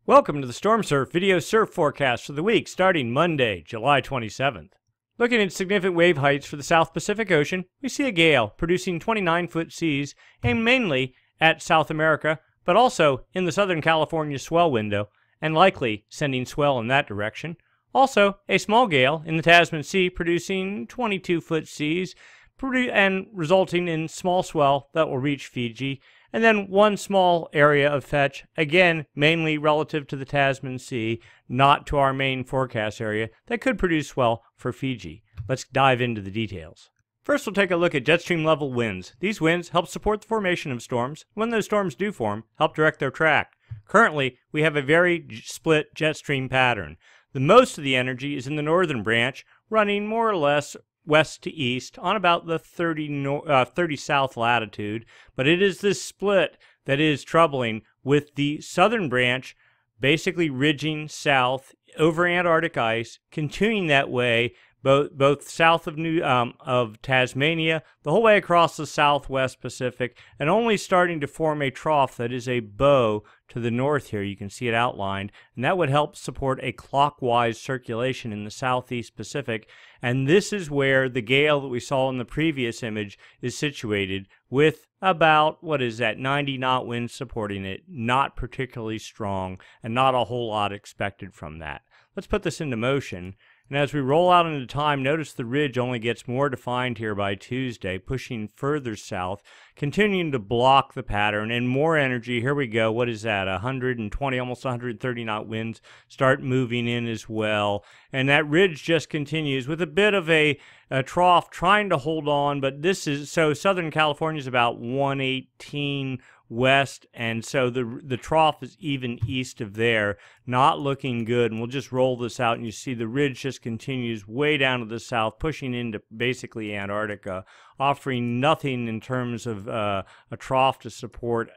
Welcome to the Stormsurf video surf forecast for the week starting Monday, July 27th. Looking at significant wave heights for the South Pacific Ocean, we see a gale producing 29-foot seas aimed mainly at South America, but also in the Southern California swell window, and likely sending swell in that direction. Also, a small gale in the Tasman Sea producing 22-foot seas and resulting in small swell that will reach Fiji. And then one small area of fetch, again, mainly relative to the Tasman Sea, not to our main forecast area, that could produce swell for Fiji. Let's dive into the details. First, we'll take a look at jet stream level winds. These winds help support the formation of storms. When those storms do form, help direct their track. Currently, we have a very split jet stream pattern. The most of the energy is in the northern branch, running more or less west to east on about the 30 south latitude, but it is this split that is troubling, with the southern branch basically ridging south over Antarctic ice, continuing that way both south of Tasmania, the whole way across the southwest Pacific, and only starting to form a trough that is a bow to the north here. You can see it outlined, and that would help support a clockwise circulation in the southeast Pacific. And this is where the gale that we saw in the previous image is situated, with about, 90 knot winds supporting it, not particularly strong, and not a whole lot expected from that. Let's put this into motion. And as we roll out into time, notice the ridge only gets more defined here by Tuesday, pushing further south, continuing to block the pattern, and more energy. Here we go. What is that? 120, almost 130 knot winds start moving in as well. And that ridge just continues with a bit of a trough trying to hold on, but this is, so Southern California is about 118 west, and so the trough is even east of there, not looking good. And we'll just roll this out, and you see the ridge just continues way down to the south, pushing into basically Antarctica, offering nothing in terms of a trough to support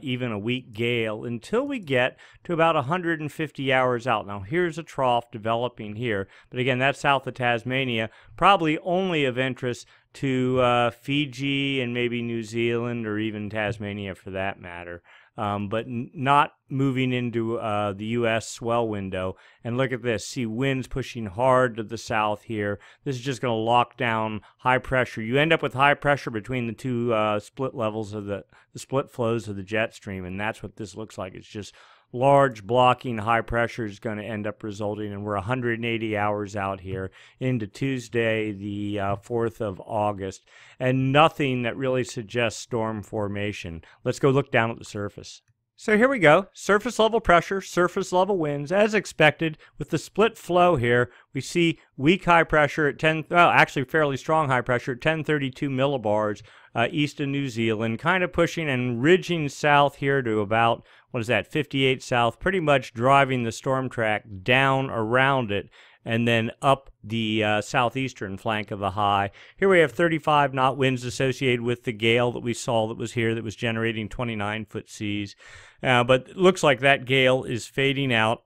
even a weak gale until we get to about 150 hours out. Now here's a trough developing here, but again, that's south of Tasmania, probably only of interest to Fiji and maybe New Zealand, or even Tasmania for that matter, but not moving into the U.S. swell window. And look at this. See winds pushing hard to the south here. This is just going to lock down high pressure. You end up with high pressure between the two split levels of the split flows of the jet stream, and that's what this looks like. It's just large blocking high pressure is going to end up resulting, and we're 180 hours out here into Tuesday, the 4th of August, and nothing that really suggests storm formation. Let's go look down at the surface. So here we go. Surface level pressure, surface level winds, as expected. With the split flow here, we see weak high pressure at actually fairly strong high pressure at 1032 millibars east of New Zealand, kind of pushing and ridging south here to about, 58 south, pretty much driving the storm track down around it and then up the southeastern flank of the high. Here we have 35 knot winds associated with the gale that we saw that was here, that was generating 29-foot seas. But it looks like that gale is fading out.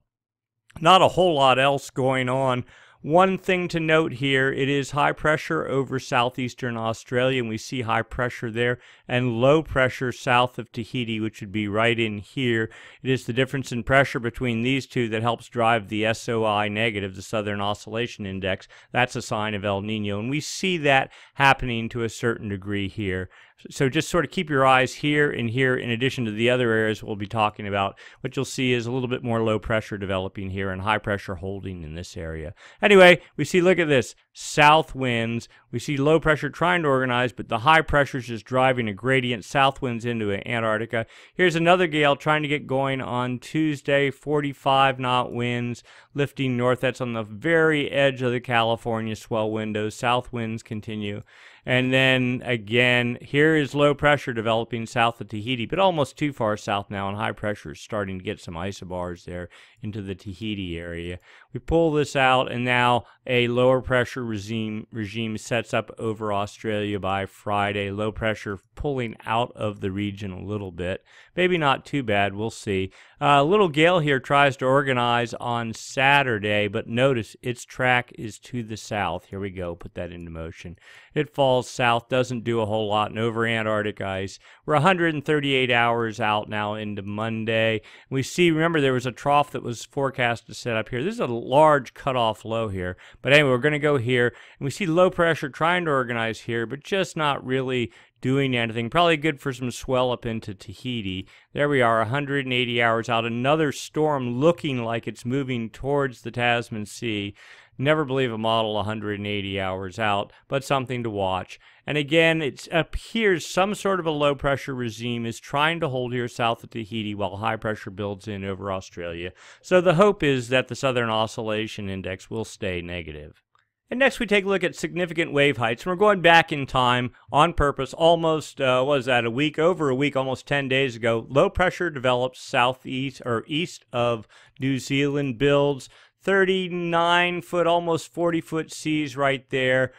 Not a whole lot else going on. One thing to note here, it is high pressure over southeastern Australia, and we see high pressure there, and low pressure south of Tahiti, which would be right in here. It is the difference in pressure between these two that helps drive the SOI negative, the Southern Oscillation Index. That's a sign of El Nino, and we see that happening to a certain degree here. So just sort of keep your eyes here and here, in addition to the other areas we'll be talking about. What you'll see is a little bit more low pressure developing here and high pressure holding in this area. Anyway, we see, look at this, south winds. We see low pressure trying to organize, but the high pressure is just driving a gradient south winds into Antarctica. Here's another gale trying to get going on Tuesday, 45 knot winds lifting north. That's on the very edge of the California swell window. South winds continue. And then again, here is low pressure developing south of Tahiti, but almost too far south now, and high pressure is starting to get some isobars there into the Tahiti area. We pull this out, and now a lower pressure regime sets up over Australia by Friday. Low pressure pulling out of the region a little bit. Maybe not too bad, we'll see. A little gale here tries to organize on Saturday, but notice its track is to the south. Here we go, put that into motion. It falls falls south, doesn't do a whole lot, and over Antarctic ice. We're 138 hours out now into Monday. We see, remember, there was a trough that was forecast to set up here. This is a large cutoff low here. But anyway, we're going to go here, and we see low pressure trying to organize here, but just not really doing anything. Probably good for some swell up into Tahiti. There we are, 180 hours out. Another storm looking like it's moving towards the Tasman Sea. Never believe a model 180 hours out, but something to watch. And again, it appears some sort of a low-pressure regime is trying to hold here south of Tahiti while high pressure builds in over Australia. So the hope is that the Southern Oscillation Index will stay negative. And next we take a look at significant wave heights. And we're going back in time on purpose. Almost, over a week, almost 10 days ago. Low pressure develops southeast or east of New Zealand, builds 39-foot, almost 40-foot seas right there.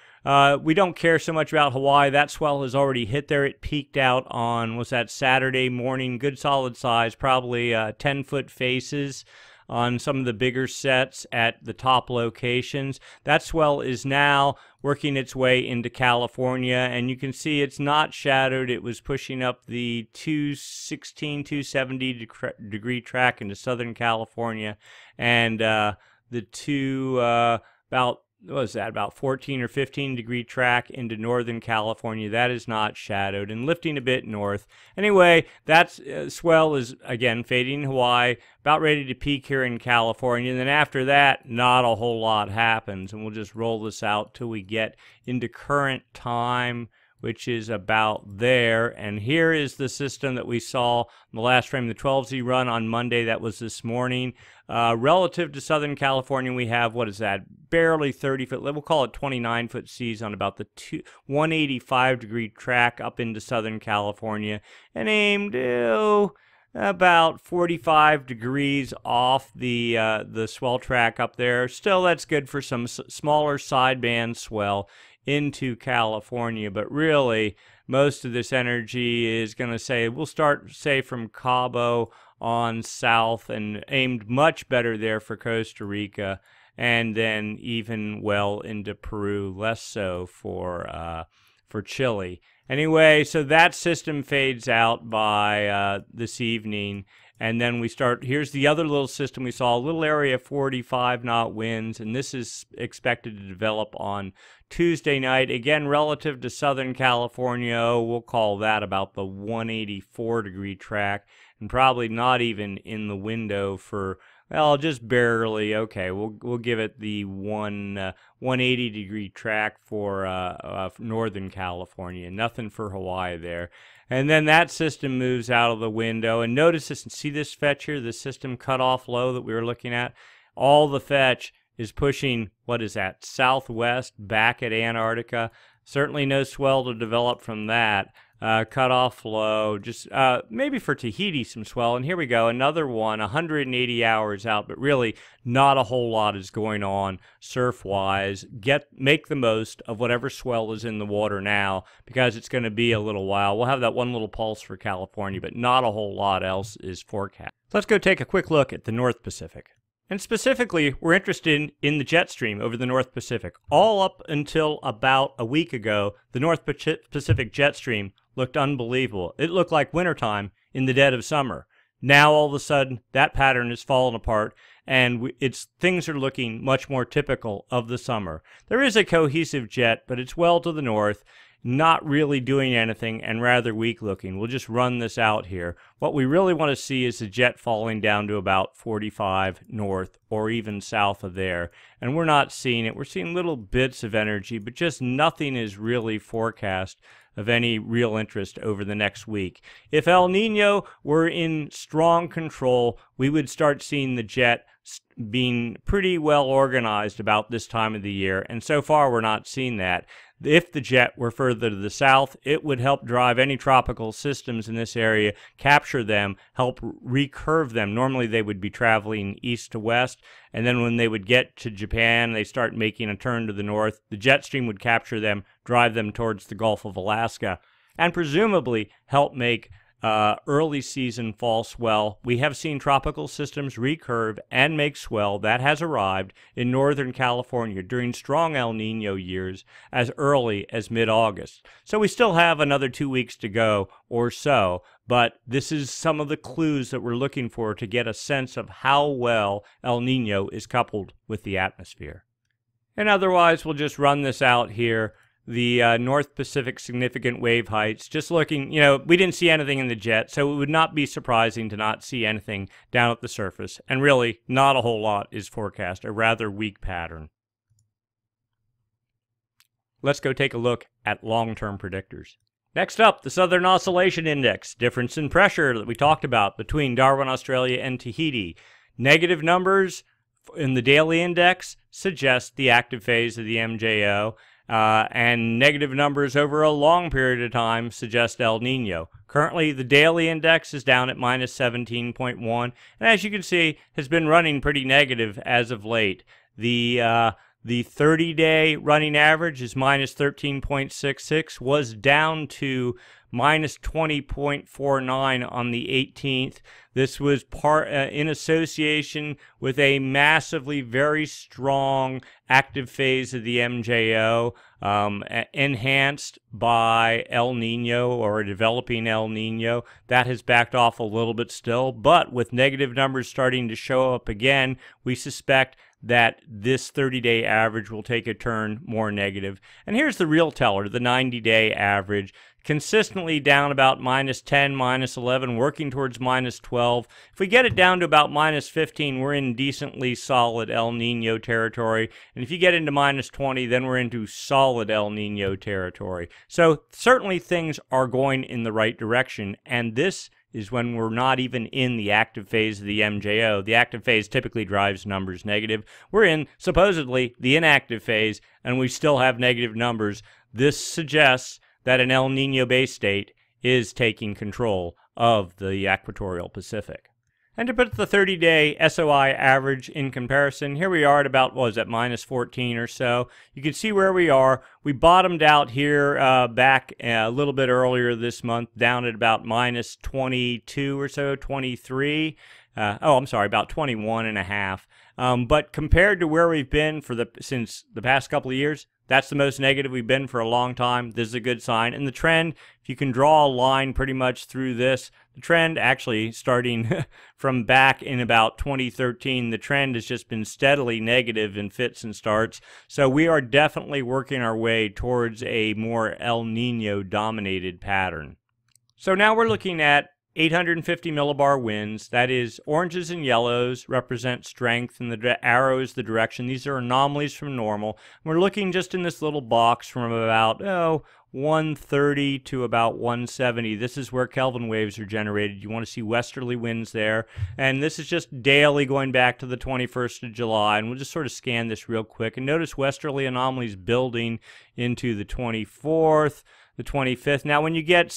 We don't care so much about Hawaii. That swell has already hit there. It peaked out on, Saturday morning. Good solid size, probably 10-foot faces on some of the bigger sets at the top locations. That swell is now working its way into California, and you can see it's not shadowed. It was pushing up the 216, 270 degree track into Southern California, and about 14 or 15 degree track into Northern California. That is not shadowed and lifting a bit north. Anyway, that swell is again fading in Hawaii, about ready to peak here in California. And then after that, not a whole lot happens. And we'll just roll this out till we get into current time, which is about there. And here is the system that we saw in the last frame, the 12Z run on Monday. That was this morning. Relative to Southern California, we have, barely 30-foot, we'll call it 29-foot seas on about the 185-degree track up into Southern California, and aimed about 45 degrees off the swell track up there. Still, that's good for some smaller sideband swell into California, but really most of this energy is going to we'll start from Cabo on south, and aimed much better there for Costa Rica, and then even well into Peru, less so for Chile. Anyway, so that system fades out by this evening. And then we start, here's the other little system we saw, a little area 45 knot winds, and this is expected to develop on Tuesday night. Again, relative to Southern California, we'll call that about the 184 degree track, and probably not even in the window for, just barely. Okay, we'll give it the 180 degree track for Northern California. Nothing for Hawaii there. And then that system moves out of the window. And notice this, see this fetch here, the system cutoff low that we were looking at? All the fetch is pushing, southwest back at Antarctica. Certainly no swell to develop from that. Cutoff low, just maybe for Tahiti some swell. And here we go, another one, 180 hours out, but really not a whole lot is going on surf-wise. Make the most of whatever swell is in the water now, because it's going to be a little while. We'll have that one little pulse for California, but not a whole lot else is forecast. Let's go take a quick look at the North Pacific. And specifically, we're interested in the jet stream over the North Pacific. All up until about a week ago, the North Pacific jet stream looked unbelievable. It looked like wintertime in the dead of summer. Now, all of a sudden, that pattern has fallen apart, and things are looking much more typical of the summer. There is a cohesive jet, but it's well to the north, not really doing anything, and rather weak looking. We'll just run this out here. What we really want to see is the jet falling down to about 45 north or even south of there. And we're not seeing it. We're seeing little bits of energy, but just nothing is really forecast of any real interest over the next week. If El Nino were in strong control, we would start seeing the jet being pretty well organized about this time of the year, and so far we're not seeing that. If the jet were further to the south, it would help drive any tropical systems in this area, capture them, help recurve them. Normally they would be traveling east to west, and then when they would get to Japan, they start making a turn to the north. The jet stream would capture them, drive them towards the Gulf of Alaska, and presumably help make early season fall swell. We have seen tropical systems recurve and make swell. That has arrived in Northern California during strong El Nino years as early as mid-August. So we still have another 2 weeks to go or so, but this is some of the clues that we're looking for to get a sense of how well El Nino is coupled with the atmosphere. And otherwise, we'll just run this out here. The North Pacific significant wave heights, just looking, we didn't see anything in the jet, so it would not be surprising to not see anything down at the surface. And really, not a whole lot is forecast, a rather weak pattern. Let's go take a look at long-term predictors. Next up, the Southern Oscillation Index, difference in pressure that we talked about between Darwin, Australia, and Tahiti. Negative numbers in the daily index suggest the active phase of the MJO. And negative numbers over a long period of time suggest El Nino. Currently, the daily index is down at minus 17.1, and as you can see, has been running pretty negative as of late. The 30-day running average is minus 13.66, was down to minus 20.49 on the 18th. This was in association with a massively very strong active phase of the MJO, enhanced by El Nino or a developing El Nino. That has backed off a little bit still, but with negative numbers starting to show up again, we suspect that this 30-day average will take a turn more negative. And here's the real teller, the 90-day average, consistently down about minus 10, minus 11, working towards minus 12. If we get it down to about minus 15, we're in decently solid El Nino territory. And if you get into minus 20, then we're into solid El Nino territory. So certainly things are going in the right direction, and this is when we're not even in the active phase of the MJO. The active phase typically drives numbers negative. We're in, supposedly, the inactive phase, and we still have negative numbers. This suggests that an El Nino base state is taking control of the equatorial Pacific. And to put the 30-day SOI average in comparison, here we are at about, what was that, minus 14 or so. You can see where we are. We bottomed out here back a little bit earlier this month, down at about minus 22 or so, 23. About 21 and a half. But compared to where we've been since the past couple of years, that's the most negative we've been for a long time. This is a good sign. And the trend, if you can draw a line pretty much through this, the trend actually starting from back in about 2013, the trend has just been steadily negative in fits and starts. So we are definitely working our way towards a more El Nino dominated pattern. So now we're looking at 850 millibar winds. That is, oranges and yellows represent strength, and the arrow is the direction. These are anomalies from normal. We're looking just in this little box from about 130 to about 170. This is where Kelvin waves are generated. You want to see westerly winds there. And this is just daily going back to the 21st of July. And we'll just sort of scan this real quick. And notice westerly anomalies building into the 24th, the 25th. Now, when you get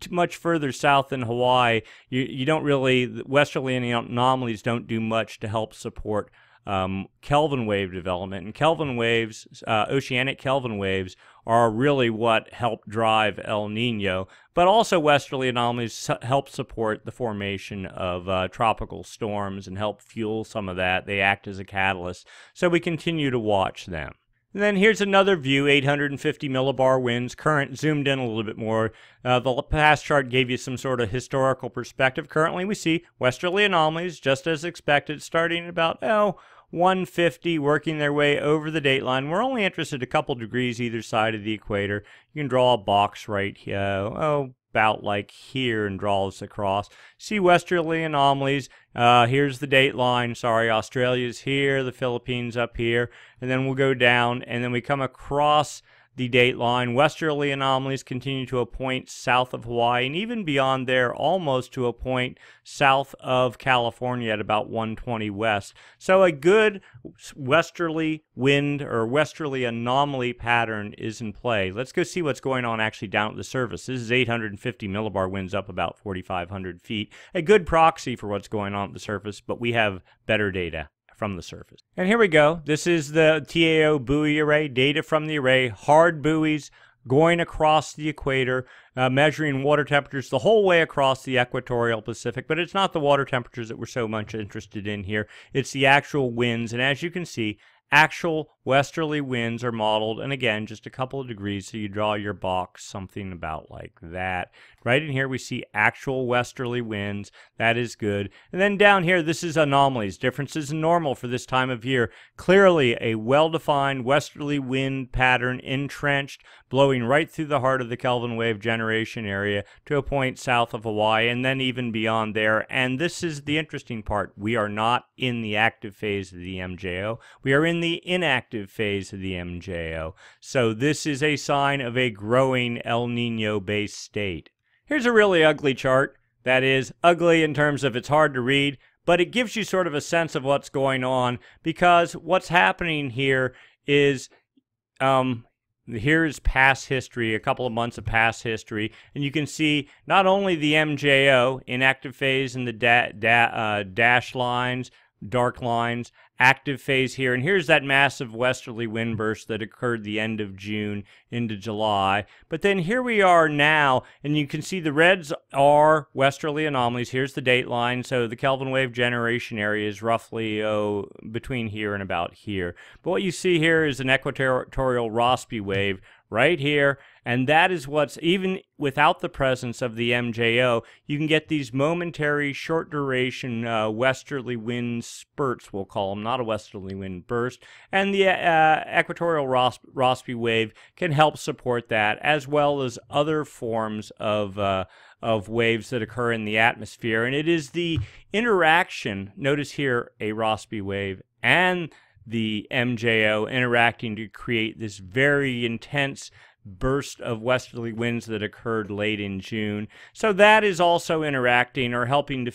much further south than Hawaii, you don't really, westerly anomalies don't do much to help support Kelvin wave development. And Kelvin waves, oceanic Kelvin waves, are really what help drive El Nino. But also westerly anomalies help support the formation of tropical storms and help fuel some of that. They act as a catalyst. So we continue to watch them. And then here's another view, 850 millibar winds, current zoomed in a little bit more. The past chart gave you some sort of historical perspective. Currently we see westerly anomalies, just as expected, starting at about 150, working their way over the dateline. We're only interested a couple degrees either side of the equator. You can draw a box right here, about like here, and draw this across. See westerly anomalies. Here's the dateline. Sorry, Australia's here, the Philippines up here, and then we'll go down, and then we come across the dateline. Westerly anomalies continue to a point south of Hawaii, and even beyond there, almost to a point south of California at about 120 west. So a good westerly wind or westerly anomaly pattern is in play. Let's go see what's going on actually down at the surface. This is 850 millibar winds up about 4,500 feet. A good proxy for what's going on at the surface, but we have better data from the surface. And here we go. This is the TAO buoy array, data from the array, hard buoys, going across the equator, measuring water temperatures the whole way across the equatorial Pacific. But it's not the water temperatures that we're so much interested in here. It's the actual winds. And as you can see, actual westerly winds are modeled, and again, just a couple of degrees, so you draw your box something about like that. Right in here, we see actual westerly winds. That is good. And then down here, this is anomalies, differences in normal for this time of year. Clearly, a well-defined westerly wind pattern entrenched, blowing right through the heart of the Kelvin wave generation area to a point south of Hawaii, and then even beyond there. And this is the interesting part. We are not in the active phase of the MJO. We are in the inactive phase of the MJO. So this is a sign of a growing El Nino-based state. Here's a really ugly chart. That is ugly in terms of it's hard to read, but it gives you sort of a sense of what's going on, because what's happening here is here's past history, a couple of months of past history, and you can see not only the MJO, inactive phase, and the dashed lines, dark lines, active phase here, and here's that massive westerly wind burst that occurred the end of June into July. But then here we are now, and you can see the reds are westerly anomalies. Here's the date line, so the Kelvin wave generation area is roughly between here and about here. But what you see here is an equatorial Rossby wave right here, and that is what's, even without the presence of the MJO, you can get these momentary short duration westerly wind spurts, we'll call them, not a westerly wind burst, and the equatorial Rossby wave can help support that, as well as other forms of waves that occur in the atmosphere. And it is the interaction, notice here a Rossby wave and the MJO interacting to create this very intense burst of westerly winds that occurred late in June. So that is also interacting or helping to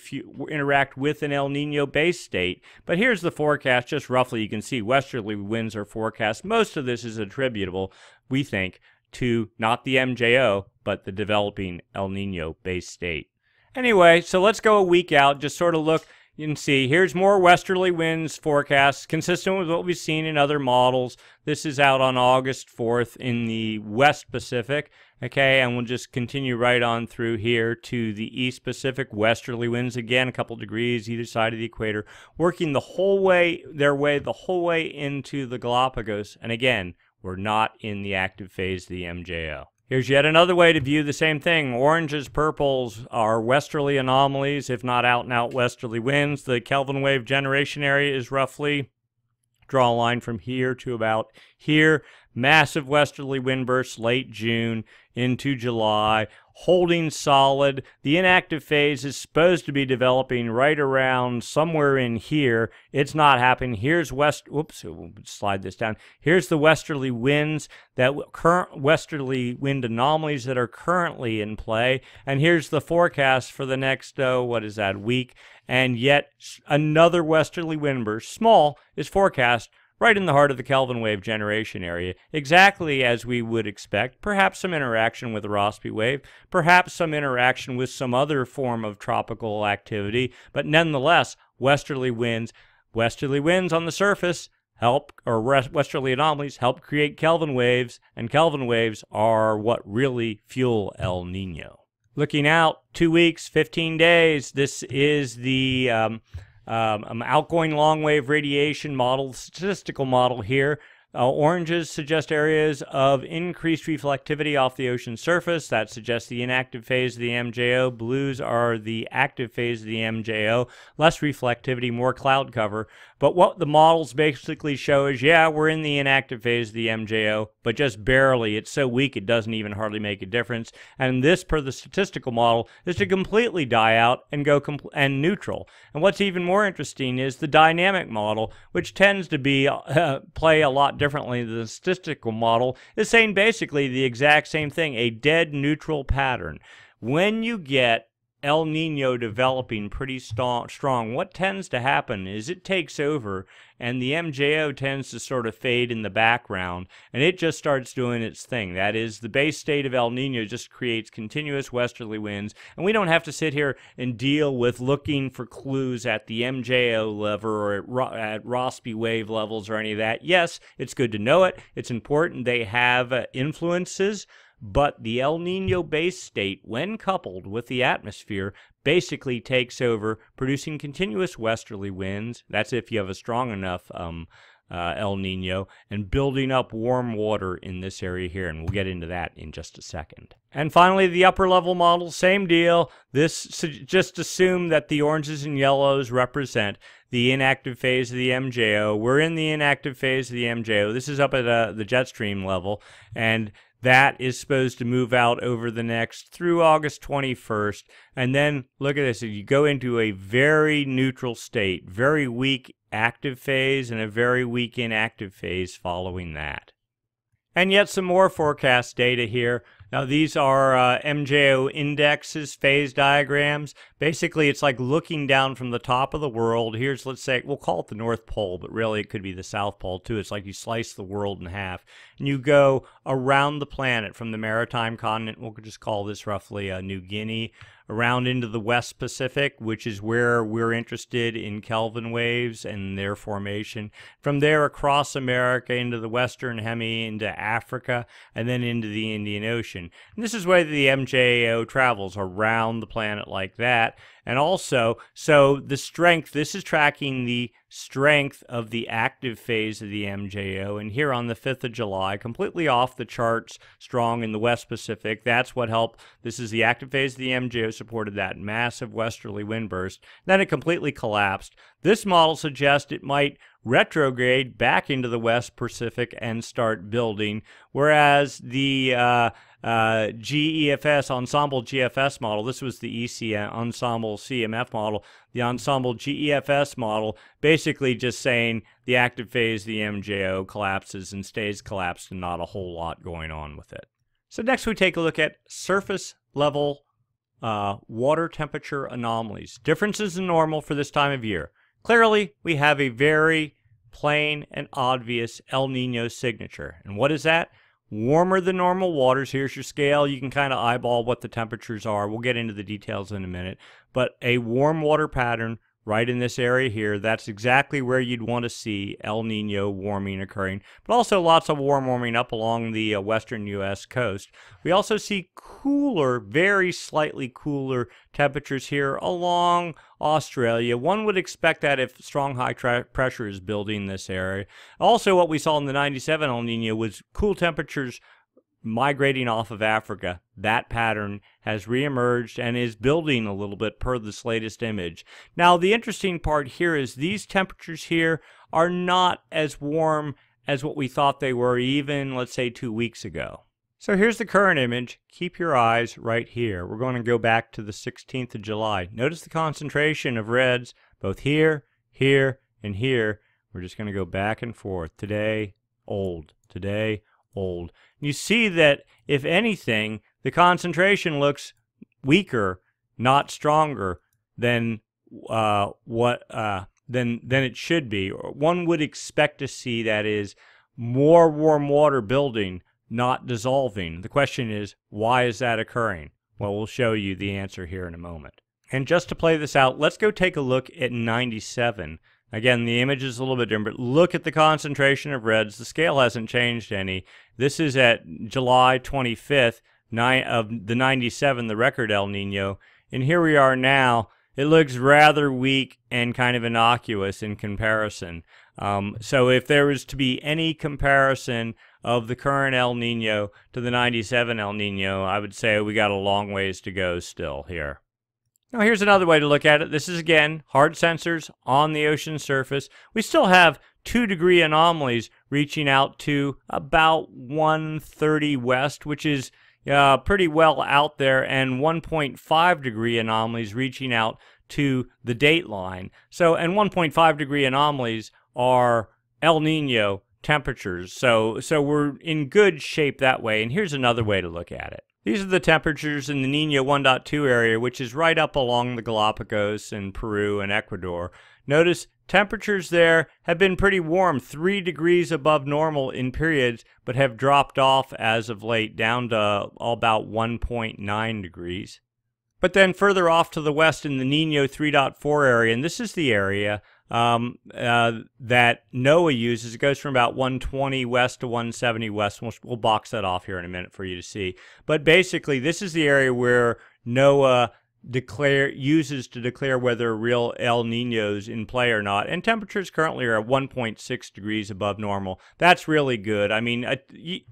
interact with an El Nino base state. But here's the forecast, just roughly. You can see westerly winds are forecast. Most of this is attributable, we think, to not the MJO, but the developing El Nino base state. Anyway, so let's go a week out, just sort of look. You can see here's more westerly winds forecasts, consistent with what we've seen in other models. This is out on August 4th in the West Pacific. Okay, and we'll just continue right on through here to the East Pacific. Westerly winds again, a couple degrees either side of the equator, working the whole way, the whole way into the Galapagos. And again, we're not in the active phase of the MJO. Here's yet another way to view the same thing. Oranges, purples are westerly anomalies, if not out-and-out westerly winds. The Kelvin wave generation area is roughly, draw a line from here to about here. Massive westerly wind bursts late June into July, holding solid. The inactive phase is supposed to be developing right around somewhere in here. It's not happening. Here's whoops, we'll slide this down. Here's the westerly winds, current westerly wind anomalies that are currently in play. And here's the forecast for the next, week. And yet another westerly wind burst, small, is forecast right in the heart of the Kelvin wave generation area, exactly as we would expect. Perhaps some interaction with the Rossby wave, perhaps some interaction with some other form of tropical activity, but nonetheless, westerly winds on the surface help, or westerly anomalies help create Kelvin waves, and Kelvin waves are what really fuel El Nino. Looking out 2 weeks, 15 days, this is the outgoing long wave radiation model, statistical model here. Oranges suggest areas of increased reflectivity off the ocean surface. That suggests the inactive phase of the MJO. Blues are the active phase of the MJO. Less reflectivity, more cloud cover. But what the models basically show is, yeah, we're in the inactive phase of the MJO, but just barely. It's so weak it doesn't even hardly make a difference. And this, per the statistical model, is to completely die out and go neutral. And what's even more interesting is the dynamic model, which tends to be play a lot differently than the statistical model, is saying basically the exact same thing, a dead neutral pattern. When you get El Nino developing pretty strong, what tends to happen is it takes over and the MJO tends to sort of fade in the background, and it just starts doing its thing. That is, the base state of El Nino just creates continuous westerly winds, and we don't have to sit here and deal with looking for clues at the MJO level or at Rossby wave levels or any of that. Yes, it's good to know it. It's important they have influences, but the El Nino base state, when coupled with the atmosphere, basically takes over, producing continuous westerly winds. That's if you have a strong enough El Nino, and building up warm water in this area here, and we'll get into that in just a second. And finally, the upper level model, same deal. This just assume that the oranges and yellows represent the inactive phase of the MJO. We're in the inactive phase of the MJO. This is up at the jet stream level, and that is supposed to move out over the next through August 21st. And then look at this. You go into a very neutral state, very weak active phase and a very weak inactive phase following that. And yet some more forecast data here. Now these are MJO indexes, phase diagrams. Basically it's like looking down from the top of the world. Here's, let's say, we'll call it the North Pole, but really it could be the South Pole too. It's like you slice the world in half and you go around the planet from the maritime continent, we'll just call this roughly New Guinea, around into the West Pacific, which is where we're interested in Kelvin waves and their formation. From there across America into the Western Hemi, into Africa, and then into the Indian Ocean. And this is where the MJO travels, around the planet like that. And also, so the strength, this is tracking the strength of the active phase of the MJO. And here on the 5th of July, completely off the charts, strong in the West Pacific. That's what helped. This is the active phase of the MJO, supported that massive westerly wind burst. Then it completely collapsed. This model suggests it might retrograde back into the West Pacific and start building, whereas the GEFS, Ensemble GFS model, this was the ECM, Ensemble CMF model, the Ensemble GEFS model, basically just saying the active phase of the MJO collapses and stays collapsed and not a whole lot going on with it. So next we take a look at surface level water temperature anomalies, differences in normal for this time of year. Clearly, we have a very plain and obvious El Nino signature. And what is that? Warmer than normal waters. Here's your scale. You can kind of eyeball what the temperatures are. We'll get into the details in a minute. But a warm water pattern right in this area here, that's exactly where you'd want to see El Nino warming occurring, but also lots of warm warming up along the western U.S. coast. We also see cooler, very slightly cooler temperatures here along Australia. One would expect that if strong high pressure is building this area. Also, what we saw in the 97 El Nino was cool temperatures migrating off of Africa. That pattern has reemerged and is building a little bit per this latest image. Now, the interesting part here is these temperatures here are not as warm as what we thought they were even, let's say, 2 weeks ago. So here's the current image. Keep your eyes right here. We're going to go back to the 16th of July. Notice the concentration of reds both here, here, and here. We're just going to go back and forth. Today, old. Today, old. You see that, if anything, the concentration looks weaker, not stronger than than it should be. One would expect to see, that is, more warm water building, not dissolving. The question is, why is that occurring? Well, we'll show you the answer here in a moment. And just to play this out, let's go take a look at 97. Again, the image is a little bit different, but look at the concentration of reds. The scale hasn't changed any. This is at July 25th of the 97, the record El Nino. And here we are now. It looks rather weak and kind of innocuous in comparison. So if there was to be any comparison of the current El Nino to the 97 El Nino, I would say we got a long ways to go still here. Now here's another way to look at it. This is, again, hard sensors on the ocean surface. We still have 2-degree anomalies reaching out to about 130 west, which is pretty well out there, and 1.5-degree anomalies reaching out to the date line. So, and 1.5-degree anomalies are El Nino temperatures. So we're in good shape that way. And here's another way to look at it. These are the temperatures in the Nino 1.2 area, which is right up along the Galapagos and Peru and Ecuador. Notice temperatures there have been pretty warm, 3 degrees above normal in periods, but have dropped off as of late down to about 1.9 degrees. But then further off to the west in the Nino 3.4 area, and this is the area that NOAA uses. It goes from about 120 west to 170 west. We'll box that off here in a minute for you to see. But basically, this is the area where NOAA uses to declare whether real El Niños in play or not, and temperatures currently are at 1.6 degrees above normal. That's really good. I mean,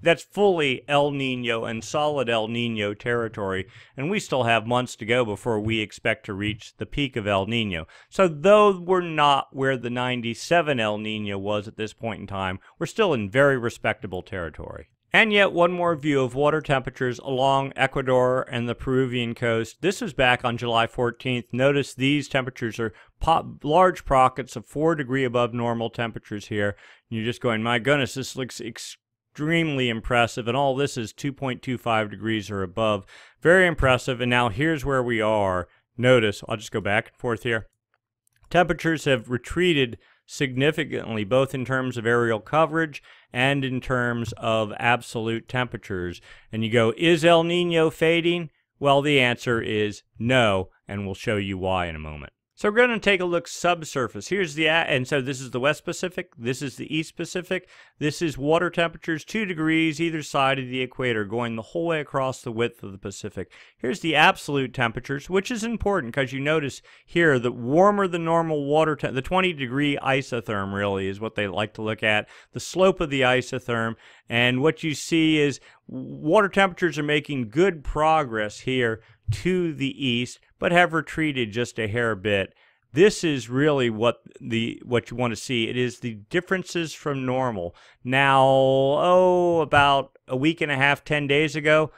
that's fully El Nino and solid El Nino territory, and we still have months to go before we expect to reach the peak of El Nino. So though we're not where the 97 El Nino was at this point in time, we're still in very respectable territory. And yet one more view of water temperatures along Ecuador and the Peruvian coast. This was back on July 14th. Notice these temperatures are large pockets of 4 degrees above normal temperatures here. And you're just going, my goodness, this looks extremely impressive. And all this is 2.25 degrees or above. Very impressive. And now here's where we are. Notice, I'll just go back and forth here. Temperatures have retreated significantly, both in terms of aerial coverage and in terms of absolute temperatures. And you go, is El Nino fading? Well, the answer is no, and we'll show you why in a moment. So we're going to take a look subsurface. Here's and so this is the West Pacific, this is the East Pacific, this is water temperatures 2 degrees either side of the equator, going the whole way across the width of the Pacific. Here's the absolute temperatures, which is important because you notice here that warmer than normal water, the 20-degree isotherm really is what they like to look at, the slope of the isotherm, and what you see is water temperatures are making good progress here to the east, but have retreated just a hair bit. This is really what you want to see. It is the differences from normal. Now, about a week and a half, 10 days ago,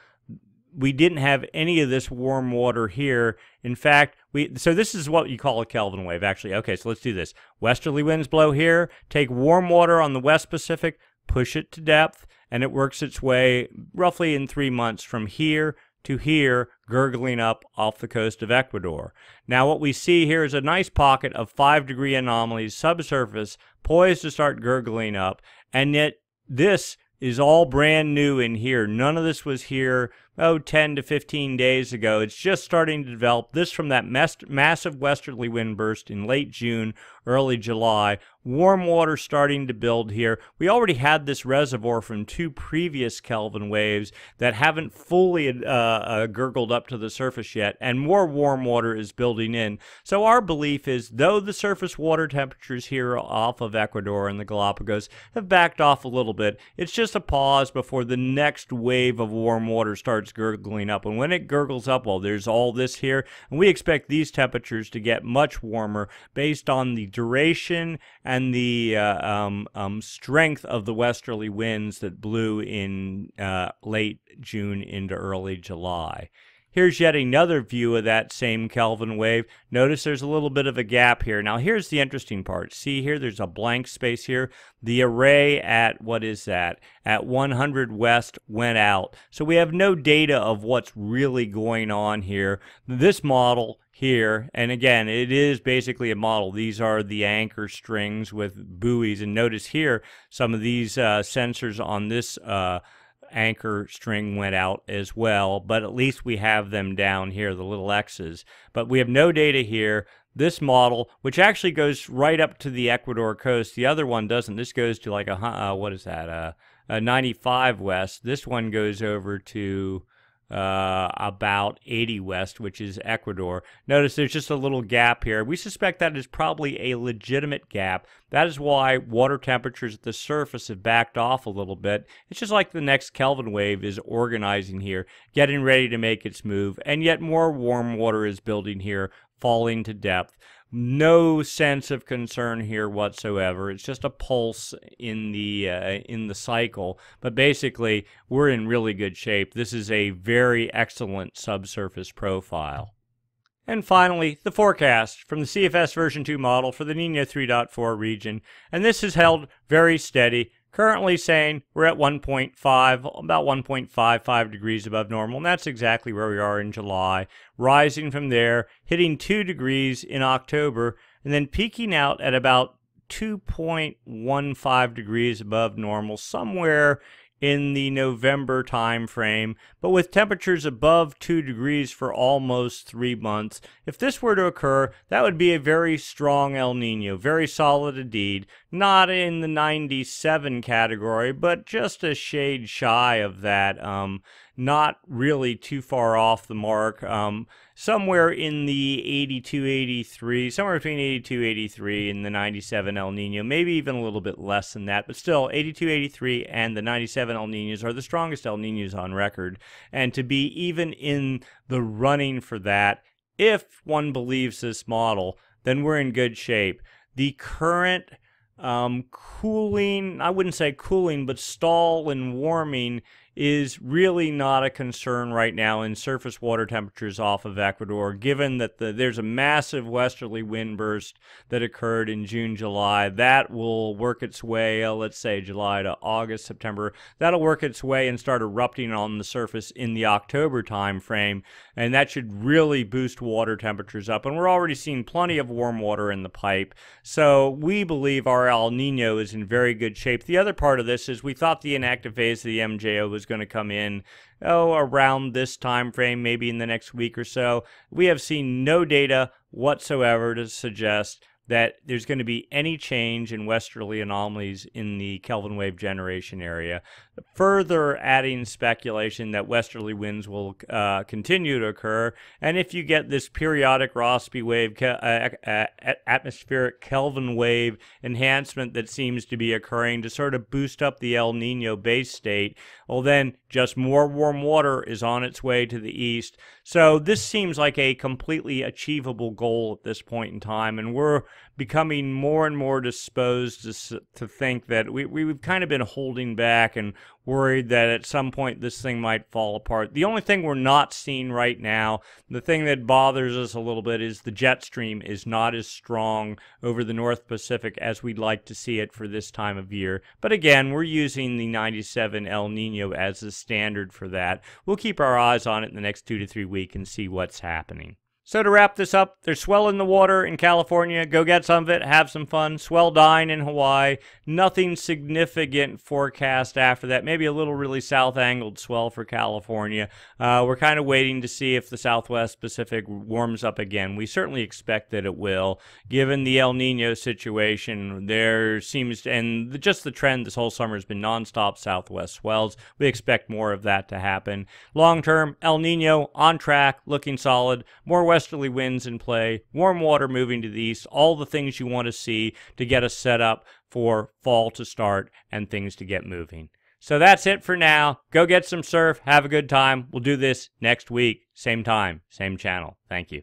we didn't have any of this warm water here. In fact, so this is what you call a Kelvin wave, actually. Okay, so let's do this. Westerly winds blow here, take warm water on the West Pacific, push it to depth, and it works its way roughly in 3 months from here to here, gurgling up off the coast of Ecuador. Now what we see here is a nice pocket of 5-degree anomalies subsurface poised to start gurgling up, and yet this is all brand new in here. None of this was here, 10 to 15 days ago. It's just starting to develop. This from that massive westerly wind burst in late June, early July. Warm water starting to build here. We already had this reservoir from 2 previous Kelvin waves that haven't fully gurgled up to the surface yet, and more warm water is building in. So our belief is, though the surface water temperatures here off of Ecuador and the Galapagos have backed off a little bit, it's just a pause before the next wave of warm water starts gurgling up. And when it gurgles up, well, there's all this here, and we expect these temperatures to get much warmer based on the duration and the strength of the westerly winds that blew in late June into early July. Here's yet another view of that same Kelvin wave. Notice there's a little bit of a gap here. Now here's the interesting part. See here, there's a blank space here. The array at, what is that? At 100 west went out. So we have no data of what's really going on here. This model here, and again, it is basically a model. These are the anchor strings with buoys, and notice here, some of these sensors on this anchor string went out as well, but at least we have them down here, the little X's. But we have no data here. This model, which actually goes right up to the Ecuador coast, the other one doesn't. This goes to like a 95 west. This one goes over to about 80 west, which is Ecuador. Notice there's just a little gap here. We suspect that is probably a legitimate gap. That is why water temperatures at the surface have backed off a little bit. It's just like the next Kelvin wave is organizing here, getting ready to make its move, and yet more warm water is building here, falling to depth. No sense of concern here whatsoever. It's just a pulse in the cycle. But basically, we're in really good shape. This is a very excellent subsurface profile. And finally, the forecast from the CFS version 2 model for the Nino 3.4 region. And this has held very steady. currently saying we're at 1.5, about 1.55 degrees above normal, and that's exactly where we are in July, rising from there, hitting 2 degrees in October, and then peaking out at about 2.15 degrees above normal, somewhere in the November time frame, but with temperatures above 2 degrees for almost 3 months. If this were to occur, that would be a very strong El Nino, very solid indeed, not in the 97 category, but just a shade shy of that, not really too far off the mark, somewhere in the 82, 83, somewhere between 82, 83 and the 97 El Nino, maybe even a little bit less than that, but still 82, 83 and the 97 El Ninos are the strongest El Ninos on record, and to be even in the running for that, if one believes this model, then we're in good shape. The current cooling, I wouldn't say cooling, but stall and warming is really not a concern right now in surface water temperatures off of Ecuador, given that there's a massive westerly wind burst that occurred in June, July. That will work its way, let's say July to August, September. That'll work its way and start erupting on the surface in the October time frame, and that should really boost water temperatures up. And we're already seeing plenty of warm water in the pipe, so we believe our El Nino is in very good shape. The other part of this is we thought the inactive phase of the MJO was going to come in around this time frame, maybe in the next week or so. We have seen no data whatsoever to suggest that there's going to be any change in westerly anomalies in the Kelvin wave generation area, further adding speculation that westerly winds will continue to occur. And if you get this periodic Rossby wave, atmospheric Kelvin wave enhancement that seems to be occurring to sort of boost up the El Nino base state, well then just more warm water is on its way to the east. So this seems like a completely achievable goal at this point in time, and we're becoming more and more disposed to think that we've kind of been holding back and worried that at some point this thing might fall apart. The only thing we're not seeing right now, the thing that bothers us a little bit, is the jet stream is not as strong over the North Pacific as we'd like to see it for this time of year. But again, we're using the 97 El Nino as the standard for that. We'll keep our eyes on it in the next 2 to 3 weeks and see what's happening. So to wrap this up, there's swell in the water in California. Go get some of it, have some fun. Swell dying in Hawaii. Nothing significant forecast after that. Maybe a little really south-angled swell for California. We're kind of waiting to see if the Southwest Pacific warms up again. We certainly expect that it will. Given the El Nino situation, there seems to, and just the trend this whole summer has been nonstop southwest swells. We expect more of that to happen. Long-term, El Nino on track, looking solid. More westerly winds in play, warm water moving to the east, all the things you want to see to get us set up for fall to start and things to get moving. So that's it for now. Go get some surf. Have a good time. We'll do this next week. Same time, same channel. Thank you.